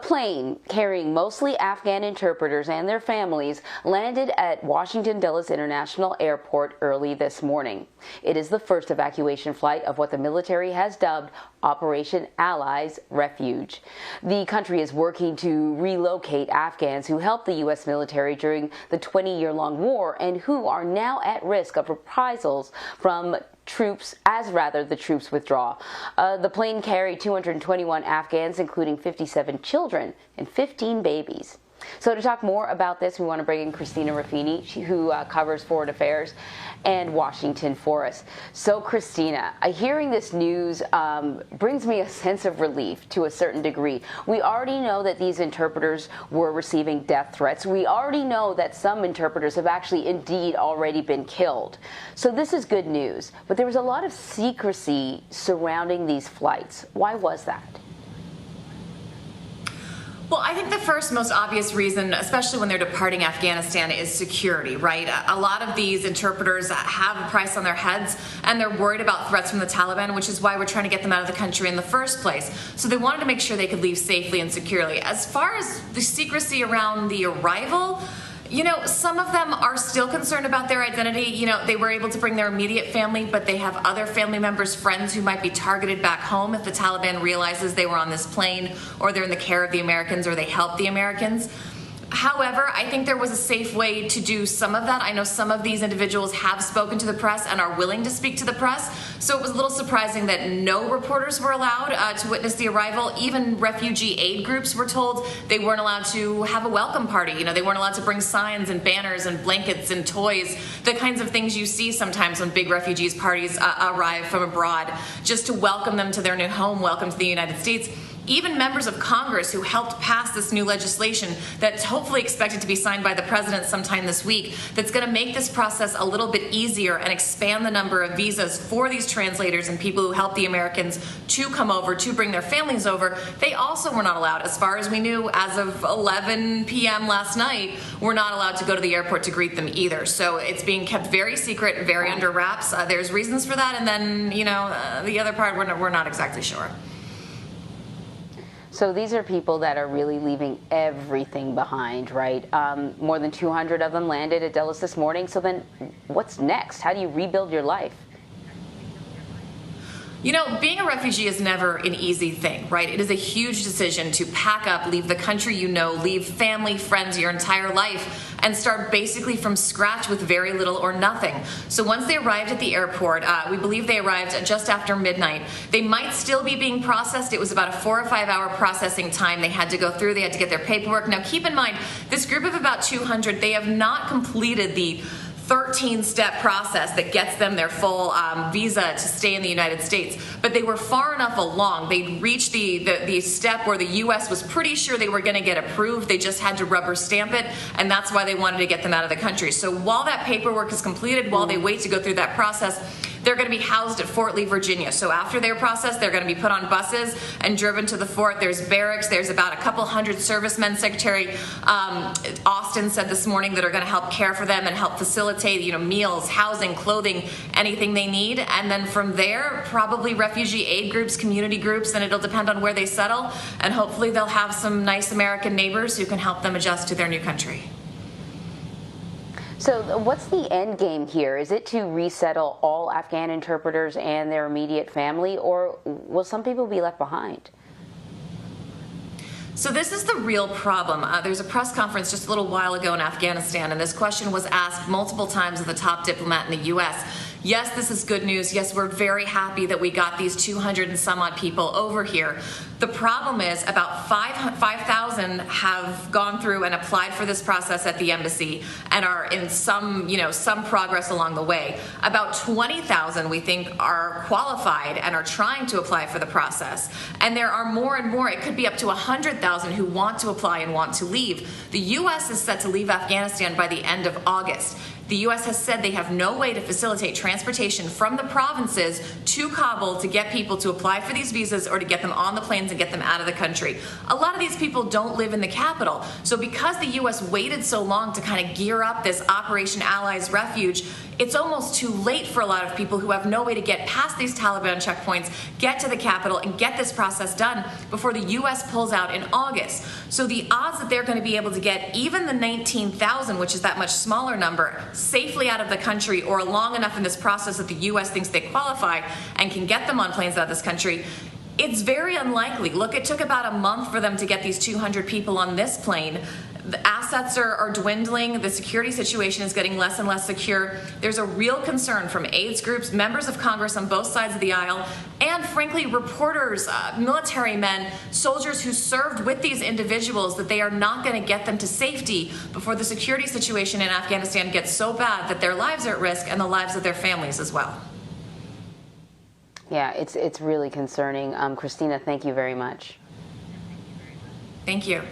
plane carrying mostly Afghan interpreters and their families landed at Washington Dulles International Airport early this morning. It is the first evacuation flight of what the military has dubbed Operation Allies Refuge. The country is working to relocate Afghans who helped the U.S. military during the 20-year-long war and who are now at risk of reprisals from the troops withdraw. The plane carried 221 Afghans, including 57 children and 15 babies. So to talk more about this, we want to bring in Christina Ruffini, who covers foreign affairs and Washington for us. So Christina, hearing this news brings me a sense of relief to a certain degree. We already know that these interpreters were receiving death threats. We already know that some interpreters have actually indeed already been killed. So this is good news. But there was a lot of secrecy surrounding these flights. Why was that? Well, I think the first most obvious reason, especially when they're departing Afghanistan, is security, right? A lot of these interpreters have a price on their heads, and they're worried about threats from the Taliban, which is why we're trying to get them out of the country in the first place. So they wanted to make sure they could leave safely and securely. As far as the secrecy around the arrival, you know, some of them are still concerned about their identity. You know, they were able to bring their immediate family, but they have other family members, friends who might be targeted back home if the Taliban realizes they were on this plane or they're in the care of the Americans or they help the Americans. However, I think there was a safe way to do some of that. I know some of these individuals have spoken to the press and are willing to speak to the press, so it was a little surprising that no reporters were allowed to witness the arrival. Even refugee aid groups were told they weren't allowed to have a welcome party. You know, they weren't allowed to bring signs and banners and blankets and toys, the kinds of things you see sometimes when big refugees parties arrive from abroad, just to welcome them to their new home, welcome to the United States. Even members of Congress who helped pass this new legislation that's hopefully expected to be signed by the president sometime this week, that's going to make this process a little bit easier and expand the number of visas for these translators and people who help the Americans to come over, to bring their families over. They also were not allowed, as far as we knew, as of 11 p.m. last night, were not allowed to go to the airport to greet them either. So it's being kept very secret, very under wraps. There's reasons for that, and then, you know, the other part we're not exactly sure. So these are people that are really leaving everything behind, right? More than 200 of them landed at Dulles this morning. So then what's next? How do you rebuild your life? You know, being a refugee is never an easy thing, right? It is a huge decision to pack up, leave the country you know, leave family, friends, your entire life, and start basically from scratch with very little or nothing. So once they arrived at the airport, we believe they arrived just after midnight. They might still be being processed. It was about a 4 or 5 hour processing time they had to go through. They had to get their paperwork. Now keep in mind, this group of about 200, they have not completed the 13-step process that gets them their full visa to stay in the United States. But they were far enough along. They'd reached the step where the U.S. was pretty sure they were going to get approved. They just had to rubber stamp it, and that's why they wanted to get them out of the country. So while that paperwork is completed, while they wait to go through that process, they're going to be housed at Fort Lee, Virginia. So after their process, they're going to be put on buses and driven to the fort. There's barracks. There's about a couple hundred servicemen. Secretary Austin said this morning that are going to help care for them and help facilitate, you know, meals, housing, clothing, anything they need. And then from there, probably refugee aid groups, community groups, and it'll depend on where they settle. And hopefully they'll have some nice American neighbors who can help them adjust to their new country. So what's the end game here? Is it to resettle all Afghan interpreters and their immediate family, or will some people be left behind? So this is the real problem. There's a press conference just a little while ago in Afghanistan, and this question was asked multiple times of the top diplomat in the U.S. Yes, this is good news. Yes, we're very happy that we got these 200 and some odd people over here. The problem is about 5,000 have gone through and applied for this process at the embassy and are in some progress along the way. About 20,000 we think are qualified and are trying to apply for the process. And there are more and more, it could be up to 100,000 who want to apply and want to leave. The U.S. is set to leave Afghanistan by the end of August. The U.S. has said they have no way to facilitate transportation from the provinces to Kabul to get people to apply for these visas or to get them on the planes and get them out of the country. A lot of these people don't live in the capital. So because the U.S. waited so long to kind of gear up this Operation Allies Refuge, it's almost too late for a lot of people who have no way to get past these Taliban checkpoints, get to the capital, and get this process done before the U.S. pulls out in August. So the odds that they're going to be able to get even the 19,000, which is that much smaller number, safely out of the country or long enough in this process that the U.S. thinks they qualify and can get them on planes out of this country, it's very unlikely. Look, it took about a month for them to get these 200 people on this plane. The assets are dwindling. The security situation is getting less and less secure. There's a real concern from AIDS groups, members of Congress on both sides of the aisle, and frankly, reporters, military men, soldiers who served with these individuals, that they are not going to get them to safety before the security situation in Afghanistan gets so bad that their lives are at risk and the lives of their families as well. Yeah, it's really concerning. Christina, thank you very much. Thank you.